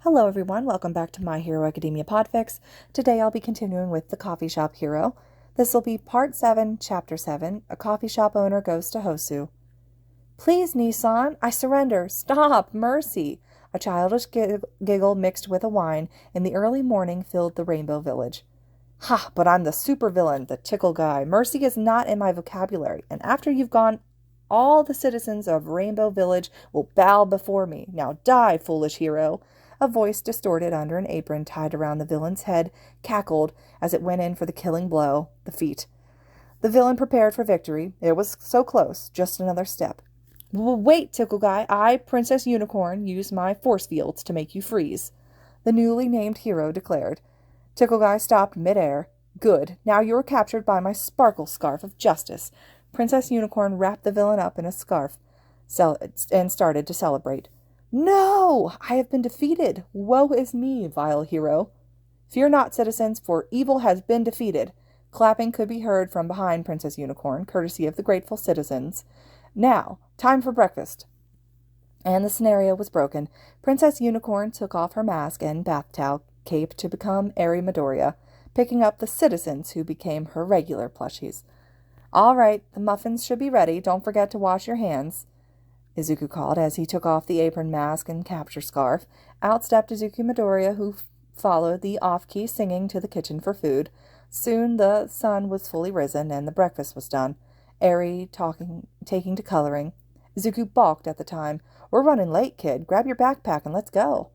Hello everyone, welcome back to My Hero Academia Podfic. Today I'll be continuing with the coffee shop hero. This will be part 7, chapter 7, A Coffee Shop Owner Goes to Hosu. Please, Nissan, I surrender. Stop, mercy. A childish giggle mixed with a whine in the early morning filled the Rainbow Village. Ha, but I'm the supervillain, the tickle guy. Mercy is not in my vocabulary, and after you've gone, all the citizens of Rainbow Village will bow before me. Now die, foolish hero. A voice distorted under an apron tied around the villain's head cackled as it went in for the killing blow, the feet. The villain prepared for victory. It was so close, just another step. Wait, Tickle Guy, I, Princess Unicorn, use my force fields to make you freeze, the newly named hero declared. Tickle Guy stopped midair. Good, now you are captured by my sparkle scarf of justice. Princess Unicorn wrapped the villain up in a scarf and started to celebrate. No! I have been defeated. Woe is me, vile hero. Fear not, citizens, for evil has been defeated. Clapping could be heard from behind Princess Unicorn, courtesy of the grateful citizens. Now, time for breakfast. And the scenario was broken. Princess Unicorn took off her mask and bath towel cape to become Airy Midoriya, picking up the citizens who became her regular plushies. All right, the muffins should be ready. Don't forget to wash your hands, Izuku called as he took off the apron mask and capture scarf. Out stepped Izuku Midoriya, who followed the off-key singing to the kitchen for food. Soon the sun was fully risen and the breakfast was done. Eri taking to coloring. Izuku balked at the time. We're running late, kid. Grab your backpack and let's go.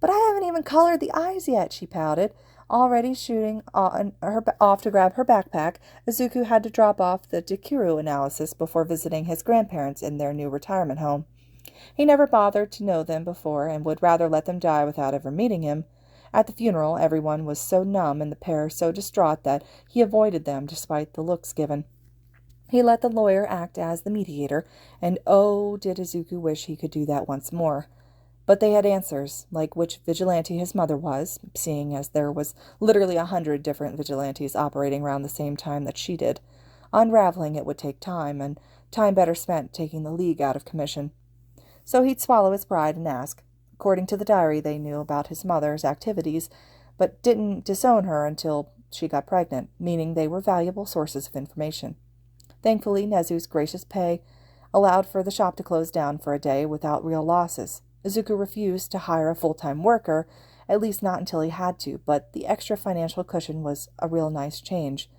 But I haven't even colored the eyes yet, she pouted. Already shooting off to grab her backpack, Izuku had to drop off the Dekiru analysis before visiting his grandparents in their new retirement home. He never bothered to know them before and would rather let them die without ever meeting him. At the funeral, everyone was so numb and the pair so distraught that he avoided them despite the looks given. He let the lawyer act as the mediator, and oh, did Izuku wish he could do that once more. But they had answers, like which vigilante his mother was, seeing as there was literally 100 different vigilantes operating around the same time that she did. Unraveling it would take time, and time better spent taking the League out of commission. So he'd swallow his pride and ask. According to the diary, they knew about his mother's activities, but didn't disown her until she got pregnant, meaning they were valuable sources of information. Thankfully, Nezu's gracious pay allowed for the shop to close down for a day without real losses. Izuku refused to hire a full-time worker, at least not until he had to, but the extra financial cushion was a real nice change.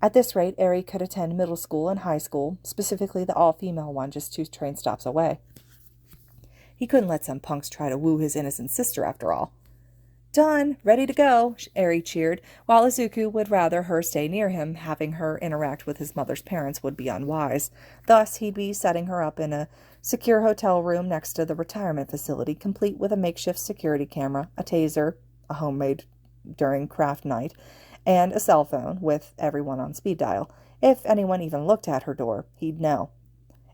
At this rate, Eri could attend middle school and high school, specifically the all-female one just 2 train stops away. He couldn't let some punks try to woo his innocent sister after all. Done! Ready to go! Eri cheered, while Izuku would rather her stay near him. Having her interact with his mother's parents would be unwise. Thus, he'd be setting her up in a secure hotel room next to the retirement facility, complete with a makeshift security camera, a taser, a homemade during craft night, and a cell phone with everyone on speed dial. If anyone even looked at her door, he'd know.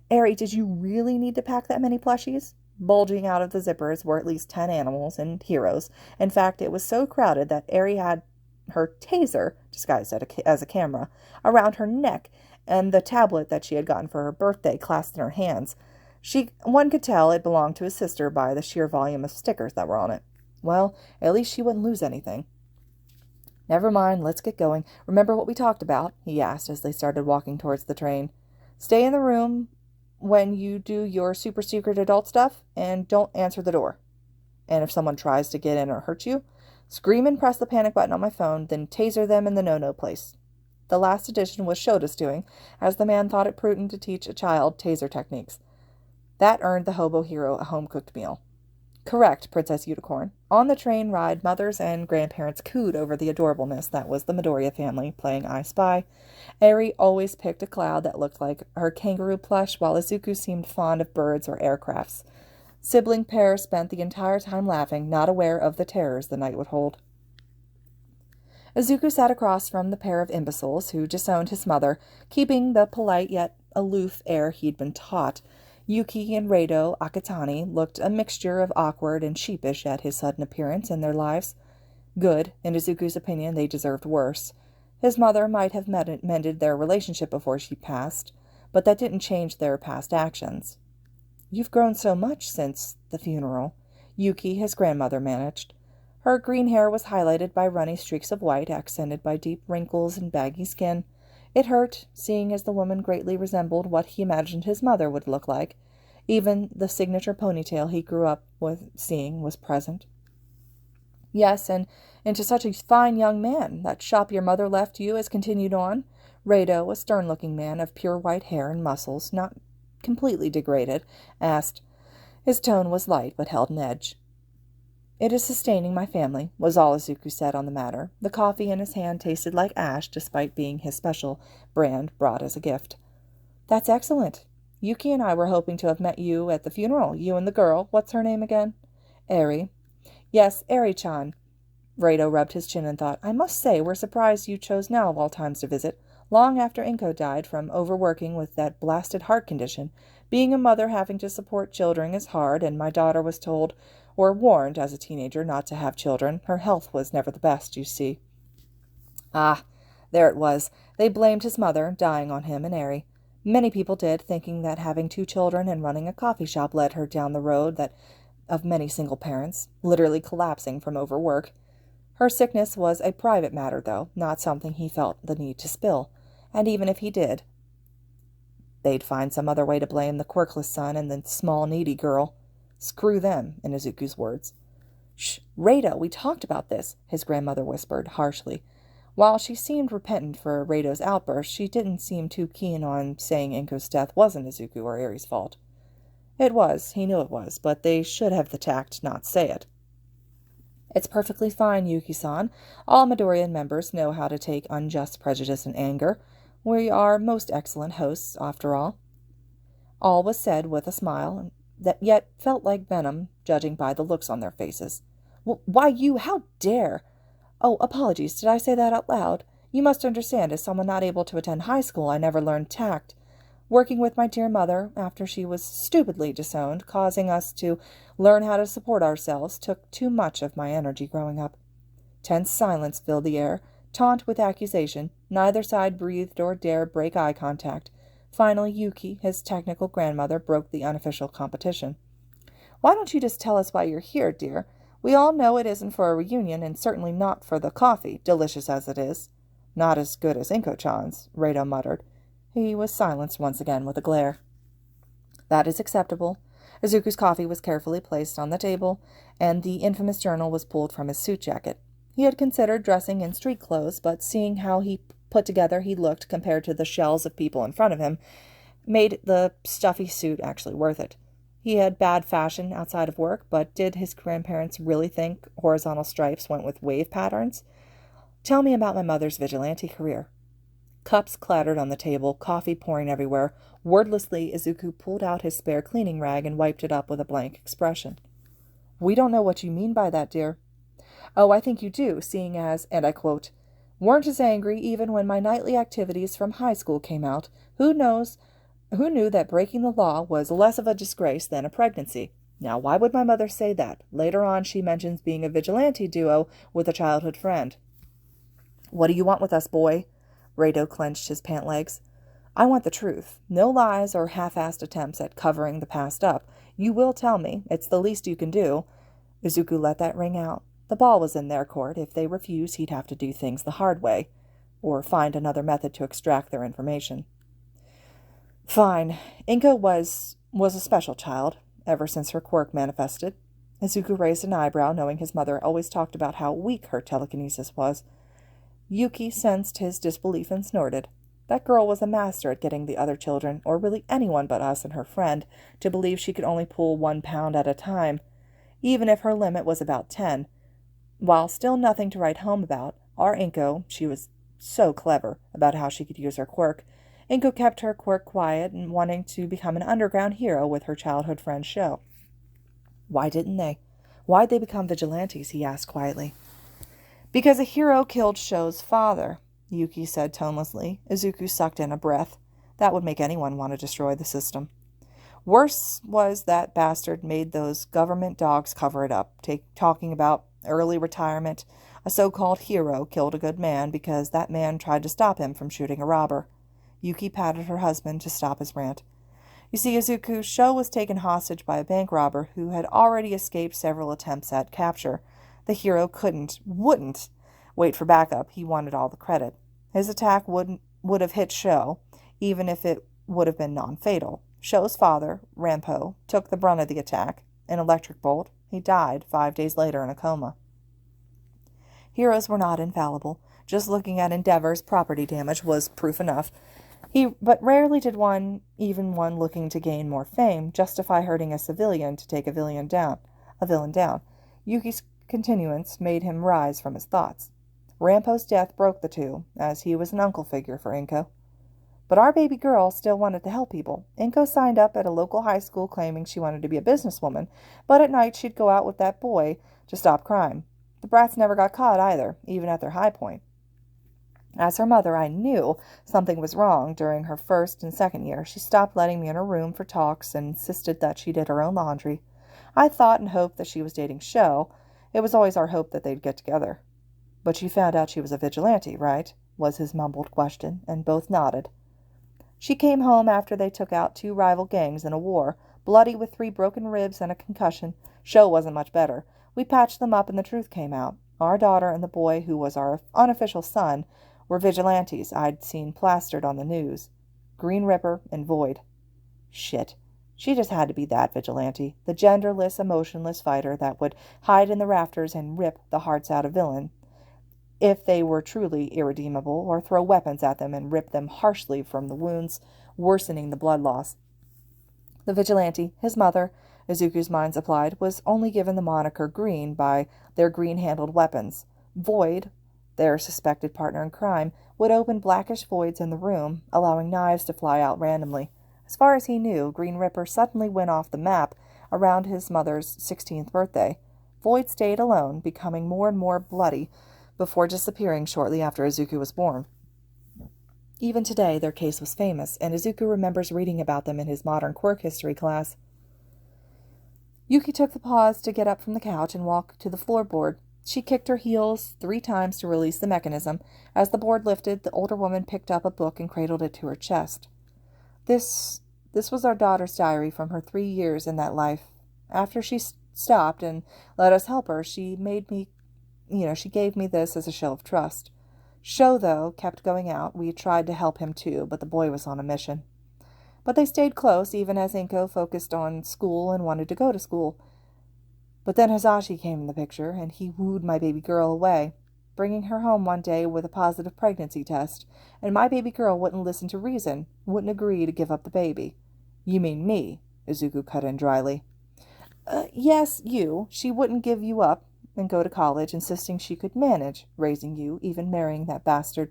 Eri, did you really need to pack that many plushies? Bulging out of the zippers were at least 10 animals and heroes. In fact, it was so crowded that Eri had her taser, disguised as a camera, around her neck, and the tablet that she had gotten for her birthday clasped in her hands. One could tell it belonged to his sister by the sheer volume of stickers that were on it. Well, at least she wouldn't lose anything. Never mind, let's get going. Remember what we talked about? He asked as they started walking towards the train. Stay in the room when you do your super secret adult stuff, and don't answer the door. And if someone tries to get in or hurt you, scream and press the panic button on my phone, then taser them in the no-no place. The last edition was Shota's doing, as the man thought it prudent to teach a child taser techniques. That earned the hobo hero a home-cooked meal. Correct, Princess Unicorn. On the train ride, mothers and grandparents cooed over the adorableness that was the Midoriya family, playing I Spy. Eri always picked a cloud that looked like her kangaroo plush, while Izuku seemed fond of birds or aircrafts. Sibling pairs spent the entire time laughing, not aware of the terrors the night would hold. Izuku sat across from the pair of imbeciles who disowned his mother, keeping the polite yet aloof air he'd been taught. Yuki and Rado Akatani looked a mixture of awkward and sheepish at his sudden appearance in their lives. Good, in Izuku's opinion, they deserved worse. His mother might have mended their relationship before she passed, but that didn't change their past actions. You've grown so much since the funeral. Yuki, his grandmother, managed. Her green hair was highlighted by runny streaks of white, accented by deep wrinkles and baggy skin. It hurt, seeing as the woman greatly resembled what he imagined his mother would look like. Even the signature ponytail he grew up with seeing was present. Yes, and into such a fine young man. That shop your mother left you has continued on. Rado, a stern-looking man of pure white hair and muscles, not completely degraded, asked. His tone was light, but held an edge. It is sustaining my family, was all Izuku said on the matter. The coffee in his hand tasted like ash, despite being his special brand brought as a gift. That's excellent. Yuki and I were hoping to have met you at the funeral. You and the girl. What's her name again? Eri. Yes, Eri-chan. Rado rubbed his chin and thought, I must say we're surprised you chose now of all times to visit, long after Inko died from overworking with that blasted heart condition. Being a mother having to support children is hard, and my daughter was told, or warned as a teenager, not to have children. Her health was never the best, you see. Ah, there it was. They blamed his mother, dying on him and Eri. Many people did, thinking that having 2 children and running a coffee shop led her down the road that of many single parents, literally collapsing from overwork. Her sickness was a private matter, though, not something he felt the need to spill. And even if he did, they'd find some other way to blame the quirkless son and the small, needy girl. Screw them, in Izuku's words. Shh, Rado, we talked about this, his grandmother whispered, harshly. While she seemed repentant for Rado's outburst, she didn't seem too keen on saying Inko's death wasn't Izuku or Eri's fault. It was, he knew it was, but they should have the tact not say it. It's perfectly fine, Yuki-san. All Midoriyan members know how to take unjust prejudice and anger. We are most excellent hosts, after all. All was said with a smile, that yet felt like venom, judging by the looks on their faces. Why, you, how dare! Oh, apologies, did I say that out loud? You must understand, as someone not able to attend high school, I never learned tact. Working with my dear mother, after she was stupidly disowned, causing us to learn how to support ourselves, took too much of my energy growing up. Tense silence filled the air, taunt with accusation. Neither side breathed or dared break eye contact. Finally, Yuki, his technical grandmother, broke the unofficial competition. Why don't you just tell us why you're here, dear? We all know it isn't for a reunion, and certainly not for the coffee, delicious as it is. Not as good as Inko-chan's, Rado muttered. He was silenced once again with a glare. That is acceptable. Izuku's coffee was carefully placed on the table, and the infamous journal was pulled from his suit jacket. He had considered dressing in street clothes, but seeing how put together he looked compared to the shells of people in front of him, made the stuffy suit actually worth it. He had bad fashion outside of work, but did his grandparents really think horizontal stripes went with wave patterns? Tell me about my mother's vigilante career. Cups clattered on the table, coffee pouring everywhere. Wordlessly, Izuku pulled out his spare cleaning rag and wiped it up with a blank expression. We don't know what you mean by that, dear. Oh, I think you do, seeing as, and I quote, weren't as angry even when my nightly activities from high school came out. Who knew that breaking the law was less of a disgrace than a pregnancy? Now, why would my mother say that? Later on, she mentions being a vigilante duo with a childhood friend. What do you want with us, boy? Rado clenched his pant legs. I want the truth. No lies or half-assed attempts at covering the past up. You will tell me. It's the least you can do. Izuku let that ring out. The ball was in their court. If they refused, he'd have to do things the hard way, or find another method to extract their information. Fine. Inko was a special child, ever since her quirk manifested. Izuku raised an eyebrow, knowing his mother always talked about how weak her telekinesis was. Yuki sensed his disbelief and snorted. That girl was a master at getting the other children, or really anyone but us and her friend, to believe she could only pull 1 pound at a time, even if her limit was about 10. While still nothing to write home about, our Inko, she was so clever about how she could use her quirk. Inko kept her quirk quiet and wanting to become an underground hero with her childhood friend's show. Why didn't they? Why'd they become vigilantes? He asked quietly. Because a hero killed Sho's father, Yuki said tonelessly. Izuku sucked in a breath. That would make anyone want to destroy the system. Worse was that bastard made those government dogs cover it up, talking about early retirement. A so-called hero killed a good man because that man tried to stop him from shooting a robber. Yuki patted her husband to stop his rant. You see, Izuku, Sho was taken hostage by a bank robber who had already escaped several attempts at capture. The hero wouldn't wait for backup. He wanted all the credit. His attack would have hit Sho, even if it would have been non-fatal. Sho's father, Rampo, took the brunt of the attack. An electric bolt. He died 5 days later in a coma. Heroes were not infallible. Just looking at Endeavor's property damage was proof enough. But rarely did one, even one looking to gain more fame, justify hurting a civilian to take a villain down. Yuki's continuance made him rise from his thoughts. Rampo's death broke the two, as he was an uncle figure for Inko. But our baby girl still wanted to help people. Inko signed up at a local high school claiming she wanted to be a businesswoman, but at night she'd go out with that boy to stop crime. The brats never got caught either, even at their high point. As her mother, I knew something was wrong. During her first and second year, she stopped letting me in her room for talks and insisted that she did her own laundry. I thought and hoped that she was dating Sho. It was always our hope that they'd get together. But you found out she was a vigilante, right? Was his mumbled question, and both nodded. She came home after they took out 2 rival gangs in a war, bloody with 3 broken ribs and a concussion. Sho wasn't much better. We patched them up and the truth came out. Our daughter and the boy who was our unofficial son were vigilantes I'd seen plastered on the news. Green Ripper and Void. Shit. She just had to be that vigilante, the genderless, emotionless fighter that would hide in the rafters and rip the hearts out of villain if they were truly irredeemable, or throw weapons at them and rip them harshly from the wounds, worsening the blood loss. The vigilante, his mother, Izuku's mind supplied, was only given the moniker Green by their green-handled weapons. Void, their suspected partner in crime, would open blackish voids in the room, allowing knives to fly out randomly. As far as he knew, Green Ripper suddenly went off the map around his mother's 16th birthday. Void stayed alone, becoming more and more bloody, before disappearing shortly after Izuku was born. Even today, their case was famous, and Izuku remembers reading about them in his modern quirk history class. Yuki took the pause to get up from the couch and walk to the floorboard. She kicked her heels 3 times to release the mechanism. As the board lifted, the older woman picked up a book and cradled it to her chest. This was our daughter's diary from her 3 years in that life. After she stopped and let us help her, she gave me this as a show of trust. Sho, though, kept going out. We tried to help him too, but the boy was on a mission. But they stayed close, even as Inko focused on school and wanted to go to school. But then Hasashi came in the picture, and he wooed my baby girl away, bringing her home one day with a positive pregnancy test, and my baby girl wouldn't listen to reason, wouldn't agree to give up the baby. You mean me, Izuku cut in dryly. Yes, you. She wouldn't give you up and go to college, insisting she could manage raising you, even marrying that bastard.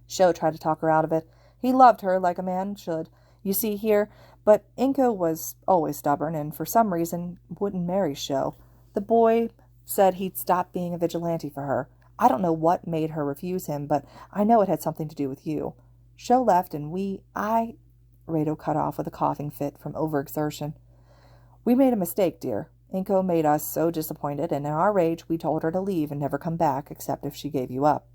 Sho tried to talk her out of it. He loved her like a man should, you see here, but Inko was always stubborn and for some reason wouldn't marry Sho. The boy said he'd stop being a vigilante for her. I don't know what made her refuse him, but I know it had something to do with you. Sho left and Rado cut off with a coughing fit from overexertion. We made a mistake, dear. Inko made us so disappointed, and in our rage we told her to leave and never come back, except if she gave you up.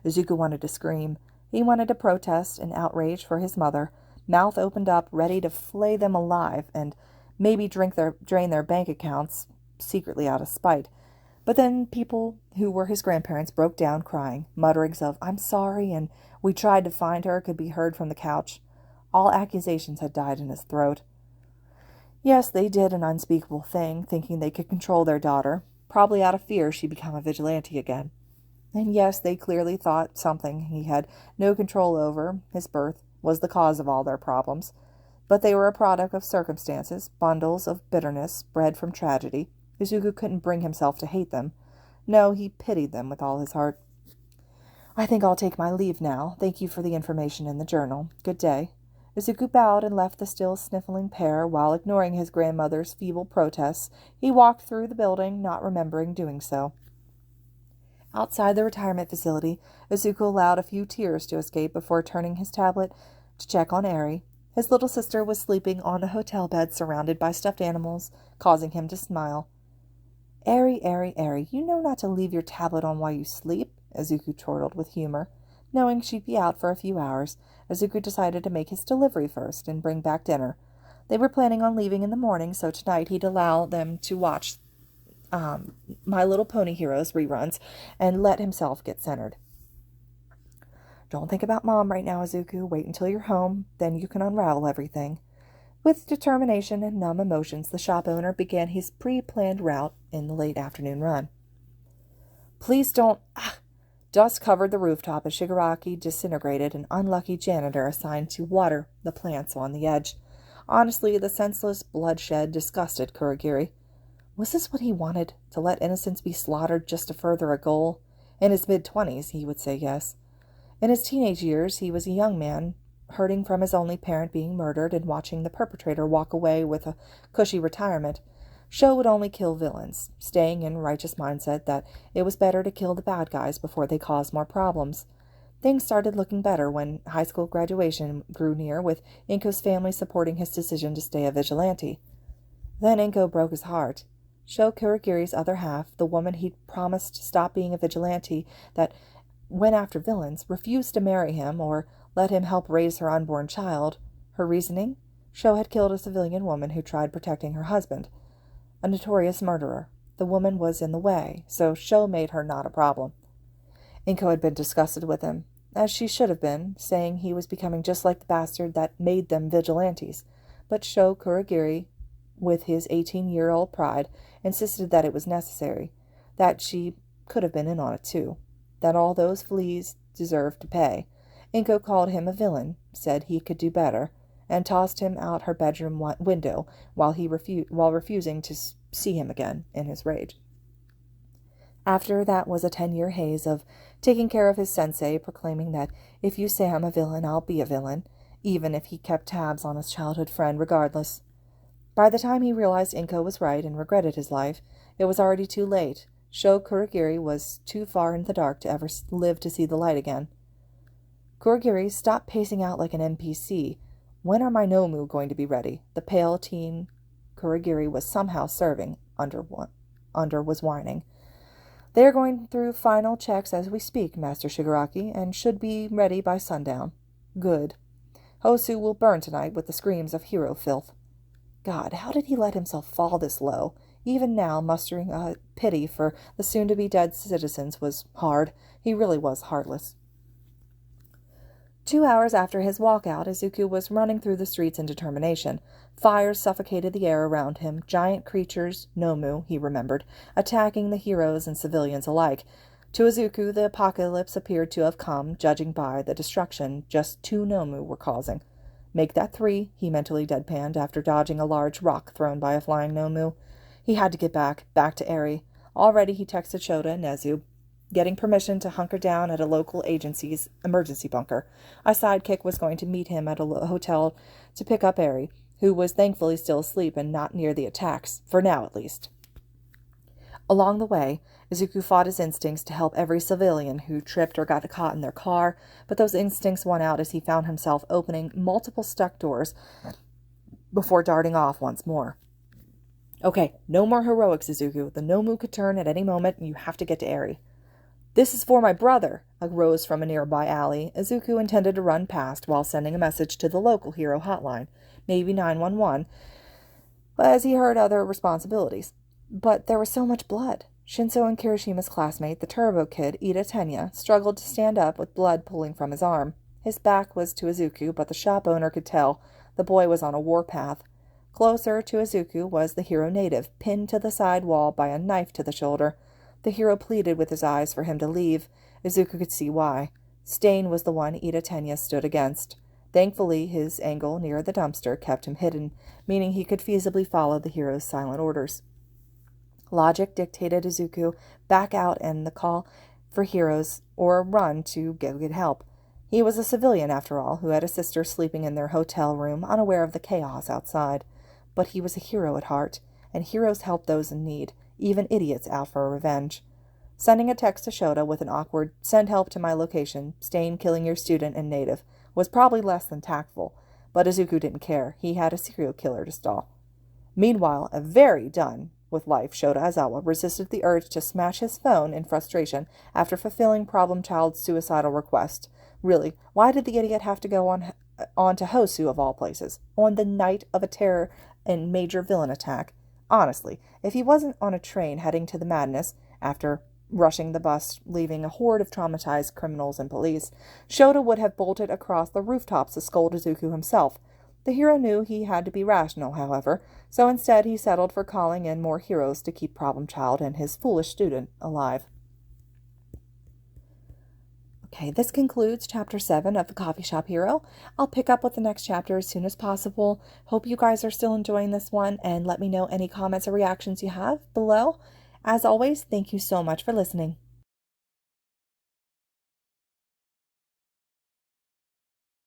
Izuku wanted to scream. He wanted to protest in outrage for his mother, mouth opened up, ready to flay them alive, and maybe drain their bank accounts, secretly out of spite. But then people who were his grandparents broke down crying. Mutterings of, "I'm sorry," and "we tried to find her," could be heard from the couch. All accusations had died in his throat. Yes, they did an unspeakable thing, thinking they could control their daughter, probably out of fear she'd become a vigilante again. And yes, they clearly thought something he had no control over, his birth, was the cause of all their problems. But they were a product of circumstances, bundles of bitterness bred from tragedy. Izuku couldn't bring himself to hate them. No, he pitied them with all his heart. I think I'll take my leave now. Thank you for the information in the journal. Good day. Izuku bowed and left the still sniffling pair. While ignoring his grandmother's feeble protests, he walked through the building, not remembering doing so. Outside the retirement facility, Izuku allowed a few tears to escape before turning his tablet to check on Eri. His little sister was sleeping on a hotel bed surrounded by stuffed animals, causing him to smile. Eri, you know not to leave your tablet on while you sleep, Izuku chortled with humor. Knowing she'd be out for a few hours, Izuku decided to make his delivery first and bring back dinner. They were planning on leaving in the morning, so tonight he'd allow them to watch My Little Pony Heroes reruns and let himself get centered. Don't think about Mom right now, Izuku. Wait until you're home, then you can unravel everything. With determination and numb emotions, the shop owner began his pre-planned route in the late afternoon run. Please don't... Dust covered the rooftop as Shigaraki disintegrated, an unlucky janitor assigned to water the plants on the edge. Honestly, the senseless bloodshed disgusted Kurogiri. Was this what he wanted, to let innocents be slaughtered just to further a goal? In his mid-20s, he would say yes. In his teenage years, he was a young man, hurting from his only parent being murdered and watching the perpetrator walk away with a cushy retirement. Sho would only kill villains, staying in righteous mindset that it was better to kill the bad guys before they caused more problems. Things started looking better when high school graduation grew near, with Inko's family supporting his decision to stay a vigilante. Then Inko broke his heart. Sho Kurogiri's other half, the woman he'd promised to stop being a vigilante that went after villains, refused to marry him or let him help raise her unborn child. Her reasoning? Sho had killed a civilian woman who tried protecting her husband, a notorious murderer. The woman was in the way, so Sho made her not a problem. Inko had been disgusted with him, as she should have been, saying he was becoming just like the bastard that made them vigilantes. But Sho Kurogiri, with his 18-year-old pride, insisted that it was necessary, that she could have been in on it too, that all those fleas deserved to pay. Inko called him a villain, said he could do better, and tossed him out her bedroom window while refusing to see him again in his rage. After that was a 10-year haze of taking care of his sensei, proclaiming that if you say I'm a villain, I'll be a villain, even if he kept tabs on his childhood friend regardless. By the time he realized Inko was right and regretted his life, it was already too late. Sho Kurogiri was too far in the dark to ever live to see the light again. Kurogiri, stop pacing out like an NPC. When are my Nomu going to be ready? The pale teen Kurogiri was somehow serving under was whining. They are going through final checks as we speak, Master Shigaraki, and should be ready by sundown. Good. Hosu will burn tonight with the screams of hero filth. God, how did he let himself fall this low? Even now, mustering a pity for the soon-to-be-dead citizens was hard. He really was heartless. 2 hours after his walkout, Izuku was running through the streets in determination. Fires suffocated the air around him, giant creatures, Nomu, he remembered, attacking the heroes and civilians alike. To Izuku, the apocalypse appeared to have come, judging by the destruction just 2 Nomu were causing. Make that 3, he mentally deadpanned after dodging a large rock thrown by a flying Nomu. He had to get back to Eri. Already he texted Shota and Nezu, getting permission to hunker down at a local agency's emergency bunker. A sidekick was going to meet him at a hotel to pick up Eri, who was thankfully still asleep and not near the attacks, for now at least. Along the way, Izuku fought his instincts to help every civilian who tripped or got caught in their car, but those instincts won out as he found himself opening multiple stuck doors before darting off once more. Okay, no more heroics, Izuku. The Nomu could turn at any moment, and you have to get to Eri. This is for my brother, arose from a nearby alley. Izuku intended to run past while sending a message to the local hero hotline, maybe 911, as he heard other responsibilities. But there was so much blood. Shinso and Kirishima's classmate, the Turbo Kid, Ida Tenya, struggled to stand up with blood pooling from his arm. His back was to Izuku, but the shop owner could tell the boy was on a warpath. Closer to Izuku was the hero native, pinned to the side wall by a knife to the shoulder. The hero pleaded with his eyes for him to leave. Izuku could see why. Stain was the one Ida Tenya stood against. Thankfully, his angle near the dumpster kept him hidden, meaning he could feasibly follow the hero's silent orders. Logic dictated Izuku back out and the call for heroes or run to go get help. He was a civilian, after all, who had a sister sleeping in their hotel room, unaware of the chaos outside. But he was a hero at heart, and heroes help those in need, even idiots out for revenge. Sending a text to Shota with an awkward, "Send help to my location, Stain killing your student and native," was probably less than tactful, but Izuku didn't care. He had a serial killer to stall. Meanwhile, a very done with life, Shota Aizawa resisted the urge to smash his phone in frustration after fulfilling Problem Child's suicidal request. Really, why did the idiot have to go on to Hosu, of all places, on the night of a terror and major villain attack? Honestly, if he wasn't on a train heading to the madness, after rushing the bus, leaving a horde of traumatized criminals and police, Shota would have bolted across the rooftops to scold Izuku himself. The hero knew he had to be rational, however, so instead he settled for calling in more heroes to keep Problem Child and his foolish student alive. Okay, this concludes Chapter 7 of The Coffee Shop Hero. I'll pick up with the next chapter as soon as possible. Hope you guys are still enjoying this one, and let me know any comments or reactions you have below. As always, thank you so much for listening.